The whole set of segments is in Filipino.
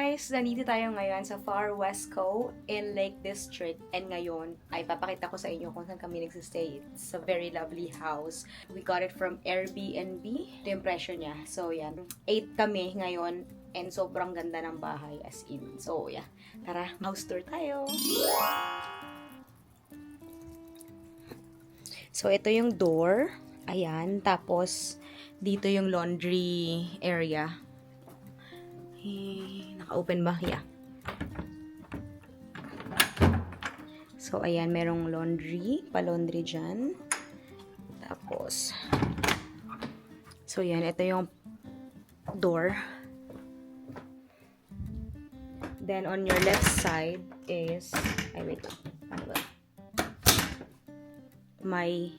guys! Nandito tayo ngayon sa Far West Co. in Lake District. And ngayon ay papakita ko sa inyo kung saan kami nagsistay. It's a very lovely house. We got it from Airbnb. Ito yung presyo niya. So yan, 8 kami ngayon. And sobrang ganda ng bahay as in. So yeah, tara, house tour tayo! So ito yung door. Ayan, tapos dito yung laundry area. Naka-open ba? Yeah. So, ayan, merong laundry. Pa-laundry dyan. Tapos, so, yan. Ito yung door. Then, on your left side is, ay, wait lang. Ano ba? May,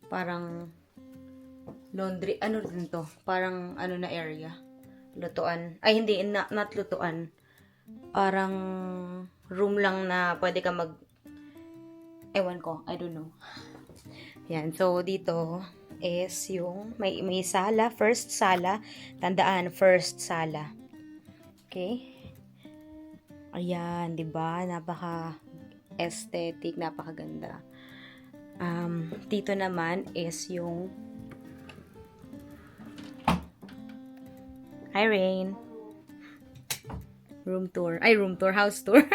parang, laundry, ano din to? Parang, ano na area. Lutuan. Ay, hindi. Not lutuan. Parang room lang na pwede ka ewan ko. I don't know. Yan. So, dito is yung may sala. First sala. Tandaan, first sala. Okay? Ayan. Diba? Napaka-aesthetic. Napakaganda. Dito naman is yung Hi, Rain. Room tour. Ay, room tour. House tour.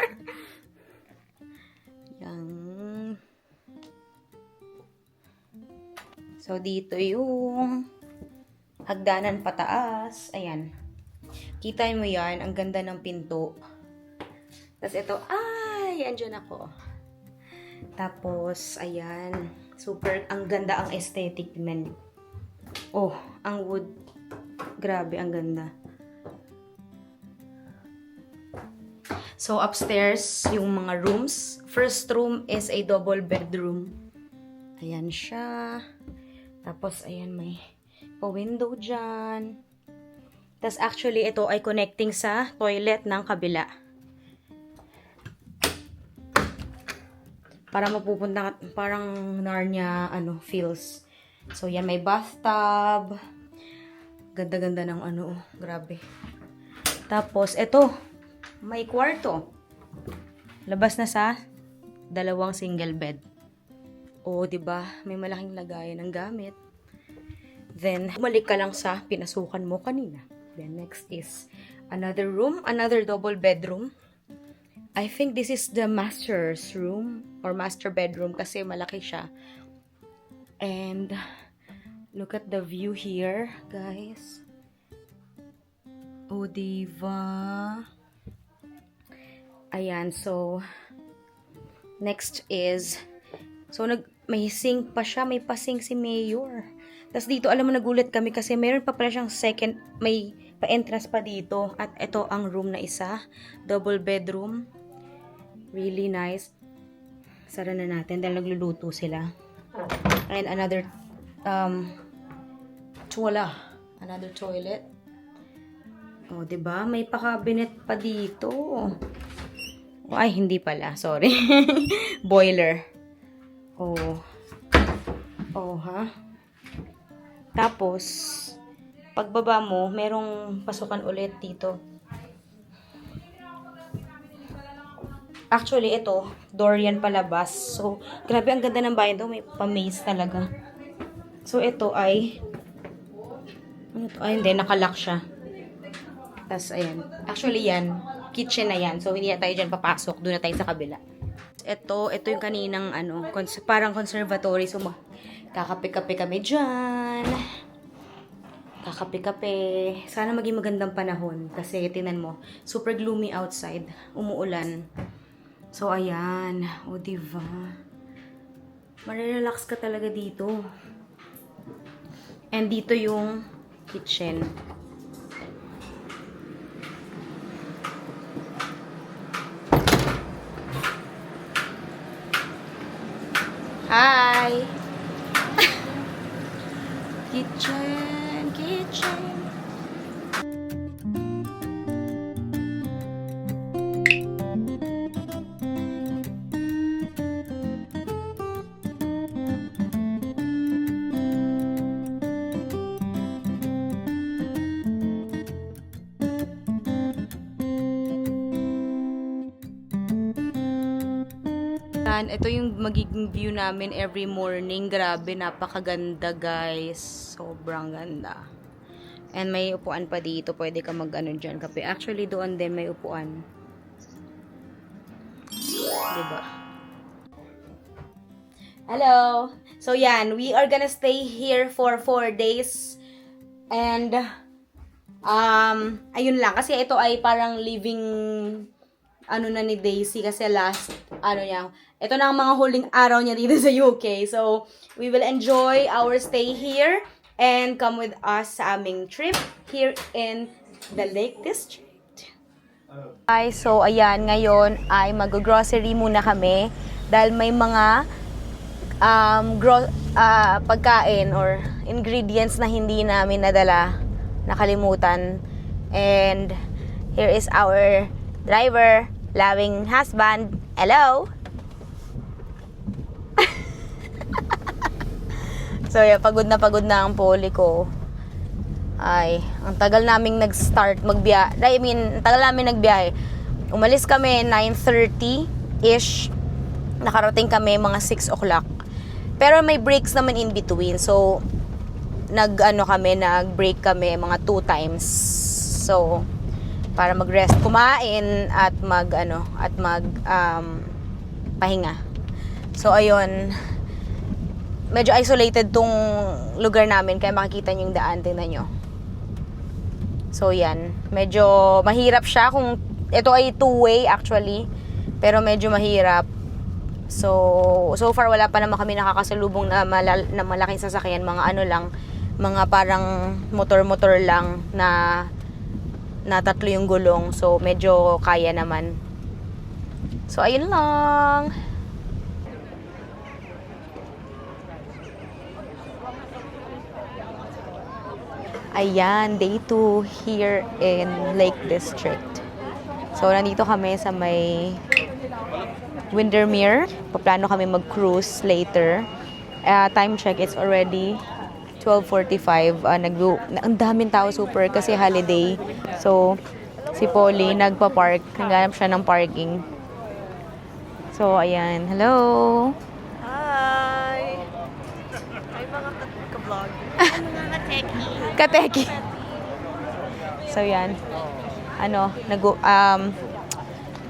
Yan. So, dito yung hagdanan pataas. Ayan. Kita mo yan. Ang ganda ng pinto. Tapos ito, ay, andyan ako. Tapos, ayan. Super, ang ganda ang aesthetic. Tingnan niyo. Oh, ang wood. Grabe, ang ganda. So, upstairs, yung mga rooms. First room is a double bedroom. Ayan siya. Tapos, ayan, may pa-window dyan. Tapos, actually, ito ay connecting sa toilet ng kabila. Para mapupunta, parang Narnia, feels. So, yan, may bathtub. Ganda-ganda ng grabe. Tapos, ito, may kwarto. Labas na sa dalawang single bed. O, diba? May malaking lagayan ng gamit. Then, bumalik ka lang sa pinasukan mo kanina. Then, next is another room, another double bedroom. I think this is the master's room or master bedroom kasi malaki siya. And, look at the view here, guys. Oh, diba? Ayan, so, next is, so, may sink pa siya, may pasing si Mayor. Tapos dito, alam mo, nagulat kami kasi meron pa pala siyang second, may pa-entrance pa dito. At ito ang room na isa, double bedroom. Really nice. Sara na natin dahil nagluluto sila. And another another toilet. Oh, 'di ba? May pa-cabinet pa dito. Oh, ay, hindi pala. Sorry. Boiler. Oh. Oh, ha? Tapos, pagbaba mo, merong pasukan ulit dito. Actually, ito, door yan palabas. So, grabe, ang ganda ng bahay to. May pa-maze talaga. So, ito ay, ano to? Ay, hindi, nakalock siya. Tapos, ayan. Actually, yan, kitchen na yan. So, hindi na tayo dyan papasok. Doon na tayo sa kabila. Ito yung kaninang, parang conservatory. So, kakape-kape kami dyan. Kakape-kape. Sana maging magandang panahon. Kasi, tinan mo, super gloomy outside. Umuulan. So, ayan. O, diba? Marirelax ka talaga dito. And dito yung kitchen. Hi! Kitchen. Ayan, ito yung magiging view namin every morning. Grabe, napakaganda guys. Sobrang ganda. And may upuan pa dito. Pwede ka mag-ano dyan, kape. Actually, doon din may upuan. Diba? Hello! So yan, we are gonna stay here for 4 days. And, ayun lang. Kasi ito ay parang living ano na ni Daisy kasi last, ito na ang mga huling araw niya dito sa UK. So, we will enjoy our stay here and come with us sa aming trip here in the Lake District. Ay, so ayan, ngayon ay mag-grocery muna kami dahil may mga pagkain or ingredients na hindi namin nadala, nakalimutan. And here is our driver, loving husband. Hello! So, yeah, pagod na ang poli ko. Ay, ang tagal naming nag-start magbiyahe. Ang tagal namin nagbiyahe. Umalis kami 9:30-ish. Nakarating kami mga 6 o'clock. Pero may breaks naman in between. So, nag-break kami mga 2 times. So, para mag-rest, kumain at pahinga. So ayun, medyo isolated tong lugar namin kaya makikita niyo yung daan, tingnan niyo. So yan, medyo mahirap siya kung ito ay 2-way actually, pero medyo mahirap. So far wala pa naman kami nakakasalubong na malaking sasakyan, mga parang motor-motor lang na tatlo yung gulong. So, medyo kaya naman. So, ayun lang. Ayan, day 2 here in Lake District. So, nandito kami sa may Windermere. Paplano kami mag-cruise later. Time check, it's already 12:45. Ang daming tao super kasi holiday. So, si Polly nagpa-park. Naghanap siya ng parking. So, ayan. Hello! Hi! Hi mga ka-vlog. Mga Kateki. So, yan.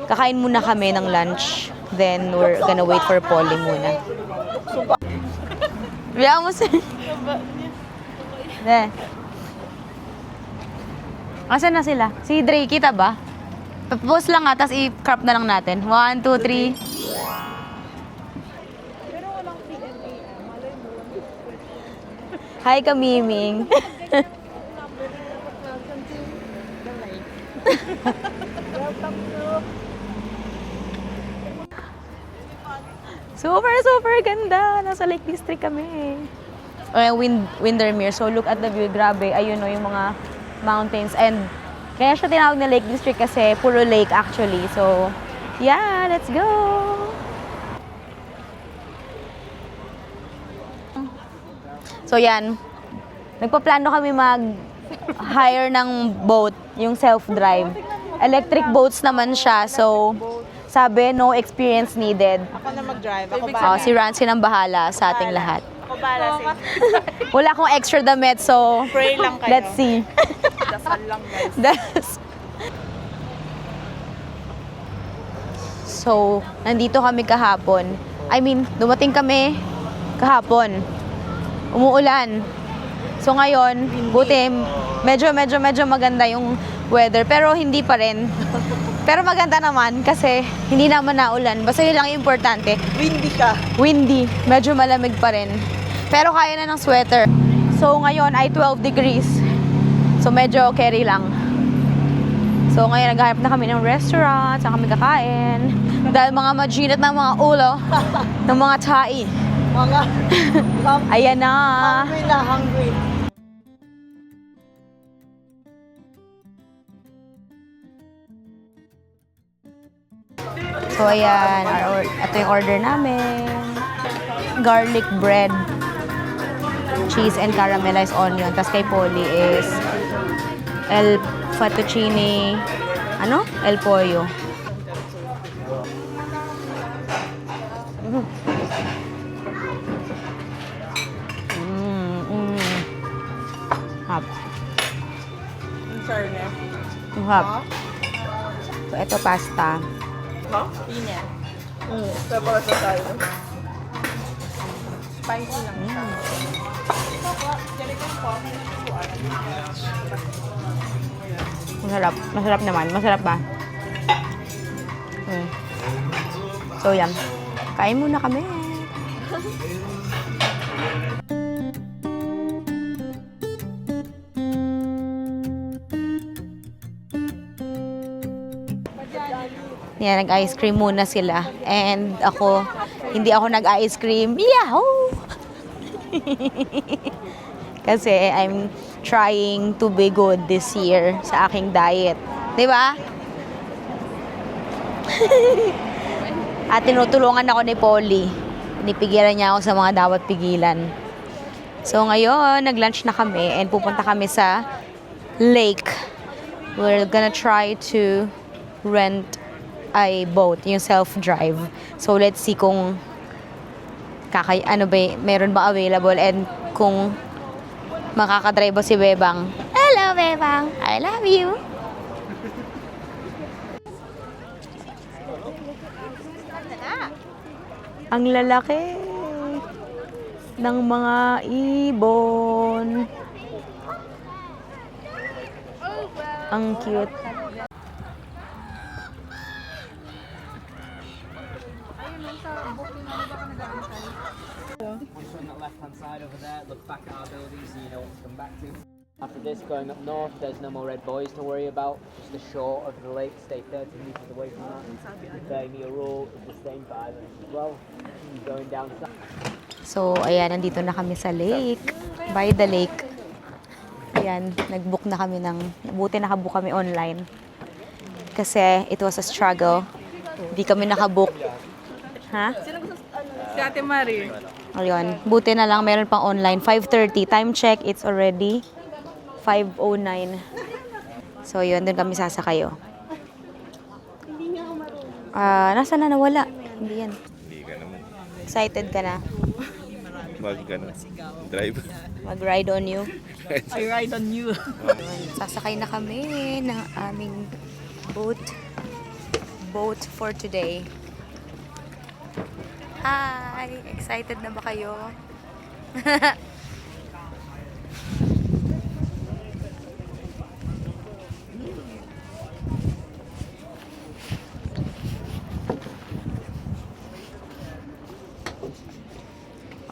Kakain muna kami ng lunch. Then, we're gonna wait for Polly muna. Bilang mo siya. Asan na sila? Si Dre, kita ba? Pause lang nga, tapos i-crop na lang natin. 1, 2, 3. Hi, Kamiming. Super ganda. Nasa Lake District kami. Windermere. So, look at the view. Grabe. Ayun o, yung mga mountains. And, kaya siya tinawag na Lake District kasi puro lake actually. So, yeah, let's go! So, yan. Nagpaplano kami mag-hire ng boat, yung self-drive. Electric boats naman siya. So, sabi, no experience needed. Ako na mag-drive. Ako ba? Si Rancy nang bahala sa ating lahat. Ako bala Wala akong extra damit, so Pray lang kayo. let's see. Dasal lang guys. So, nandito kami kahapon. Dumating kami kahapon. Umuulan. So ngayon, buti medyo maganda yung weather, pero hindi pa rin. Pero maganda naman kasi hindi naman naulan. Basta yun lang yung importante. Windy ka. Windy. Medyo malamig pa rin. Pero kaya na ng sweater. So ngayon ay 12 degrees. So medyo carry lang. So ngayon naghahanap na kami ng restaurant. Saan kami kakain. Dahil mga majinat ng mga ulo. ng mga tai. Mga Ayan na. hungry. So ayan, ito yung order namin. Garlic bread, cheese and caramelized onion. Tapos kay Polly is el fettuccine, el pollo. Hap. Ang fairness. Hap. So, ito pasta. Ha? Pinya. Pepper sa tayo. Spicy lang siya. Masarap. Masarap naman. Masarap ba? So, yan. Kain muna kami. Yan, nag-ice cream muna sila. And ako, hindi ako nag-ice cream. Yahoo! Kasi I'm trying to be good this year sa aking diet. Di ba? At tinutulungan ako ni Polly. Pinipigilan niya ako sa mga dapat pigilan. So ngayon, nag-lunch na kami and pupunta kami sa lake. We're gonna try to rent a boat, yung self-drive. So let's see kung meron ba available and kung makakadrive ba si Bebang. Hello, Bebang! I love you! Ang lalaki ng mga ibon. Ang cute. Just on that left-hand side over there, look back at our buildings so you know what to come back to. After this, going up north, there's no more red buoys to worry about. Just the shore of the lake, stay 30 metres away from that. The 30-metre rule is the same for islands as well. Going down south. So, ayan, nandito na kami sa lake. By the lake. Ayan, nag-book na kami buti nakabook kami online. Kasi it was a struggle. Hindi kami nakabook. Ha? Si Ate Marie. Ayun, buti na lang meron pang online. 5:30, time check, it's already 5:09. So, yun, doon kami sasakayo. Nasa na nawala? Hindi yan. Hindi ka naman. Excited ka na? Drive. Mag-ride on you? I ride on you. Sasakay na kami ng aming boat for today. Hi! Excited na ba kayo?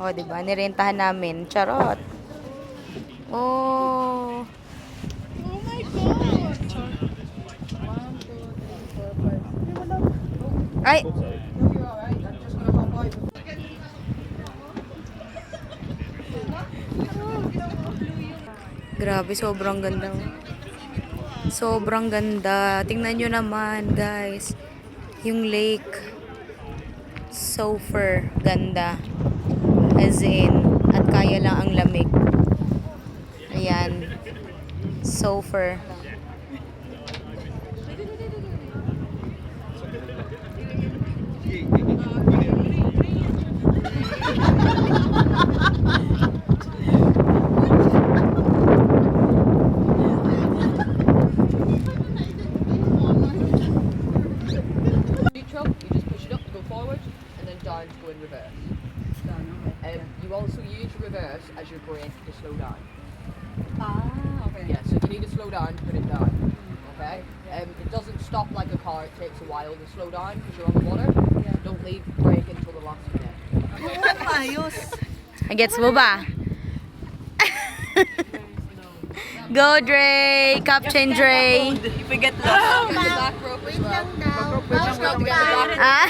Oh, diba? Nirentahan namin. Charot! Oh! Oh my God! Ay! Grabe, sobrang ganda. Sobrang ganda. Tingnan nyo naman, guys. Yung lake. Super ganda. As in, at kaya lang ang lamig. Ayan. Super. Neutral, you just push it up to go forward, and then down to go in reverse. You also use reverse as your brake to slow down. Okay. Yeah, so if you need to slow down, put it down. Okay? It doesn't stop like a car, it takes a while to slow down because you're on the water. Don't leave brake until the last minute. Ayos. Gets mo ba? Go, Dre! Captain Dre! If we get lost. The back rope as well. Just got to get the back Ah,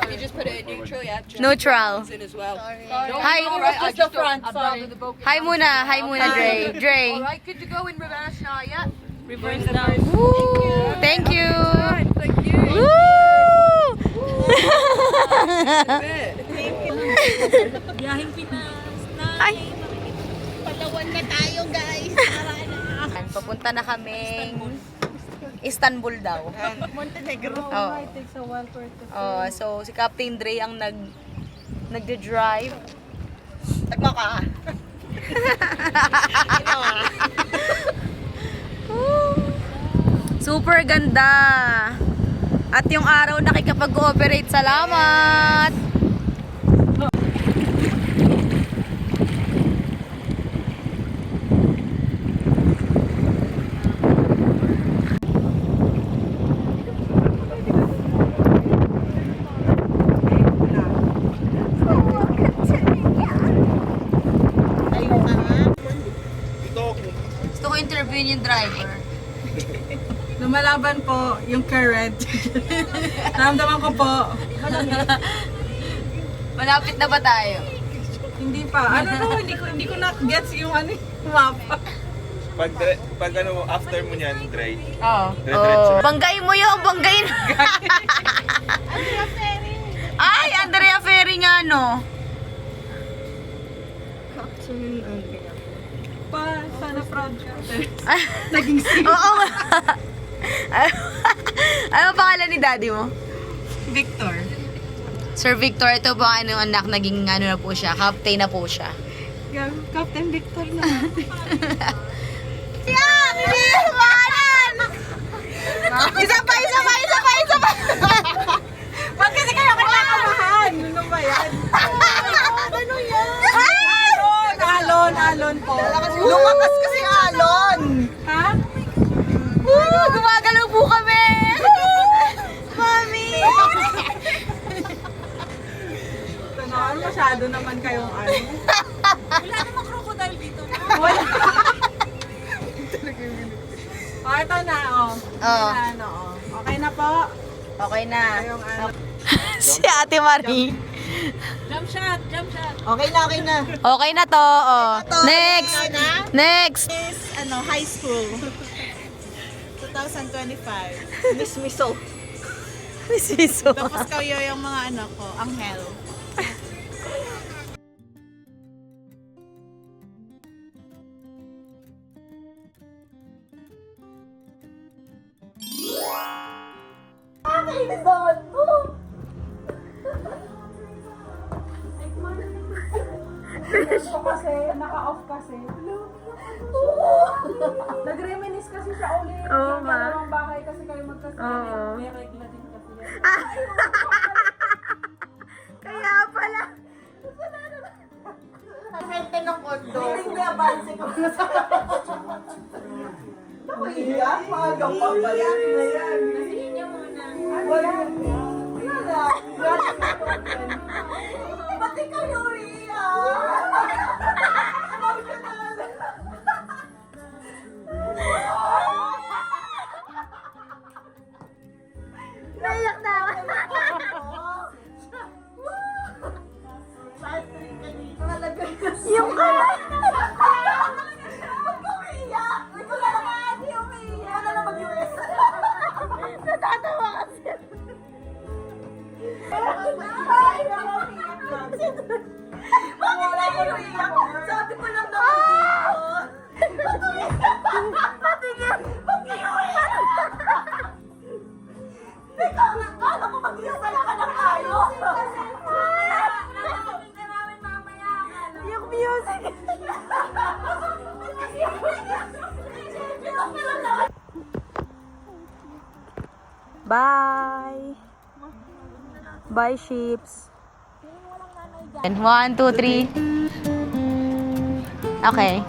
You just put it in neutral, yeah. neutral. In as well. Hi. Alright, I Just the just don't- front, I'd sorry. rather the boat get Hi down. muna, hi muna, Dre. Dre. Alright, good to go in reverse now, yeah? Reverse now. Woo! Thank you! Thank you. Woo! Biyahing Pinas. Ay! Palawan na tayo, guys. Papunta na kaming Istanbul daw. Montenegro. Oh. So si Captain Dre ang Nagde-drive. Takbo ka. Super ganda. At yung araw nakikipag-cooperate. Salamat! Ayun ka nga. Gusto ko interviewin yung driver. Lumalaban po yung current. Naramdaman ko po. Malapit na ba tayo? Hindi pa. Ano no, hindi ko na gets yung ano yung mapa. Pag ano, after mo niyan, Dre, Oo. diretso. Banggay mo yun, banggay na. Ay, Andrea Ferry nga, no? Pa, sana proud ka. Oo nga. Ano pangalan ni daddy mo? Victor. Sir Victor, ito po ang anak, naging ano na po siya, captain na po siya. Captain Victor na. Yan! Hindi yung pangalan! Isa pa! Ba't kasi kayo kinakamahan? Ano ba yan? Ano yan? Alon po. Lumakas kasi alon. Ha? Gumagalaw po kami! Mami! Tanawan, masyado naman kayong ano. Wala namang crocodile dito. Wala. Ito na, oh. Oo. Ano, oh. Okay na po. Okay na. Kayong ano. Si Ate Marie. Jump shot. Okay na. Okay na to. Oh. Next! Next! Is, high school. 2025. Miss Miso. Miss Miso. Tapos kayo yung mga anak ko, Anghel. Kasi, naka-off kasi. Nag-reminis kasi siya ulit. Oo nga. Dalawang bahay kasi kayo magkasama. Oo. May regla din kasi yan. Kaya pala. Pwede ng kondo. Hindi abanse ko na sa Nakuhiya? Mga gapa ba yan? Nasihin niya muna. Wala. Pati kayo riya. Naiyak na ako. Yung kamay. Natatawa kasi. Sabi ko lang na Patigil. ikaw na kala ko mag-iusala ka ng ayos. Yung music. Bye. Bye, sheeps. 1, 2, 3. Okay.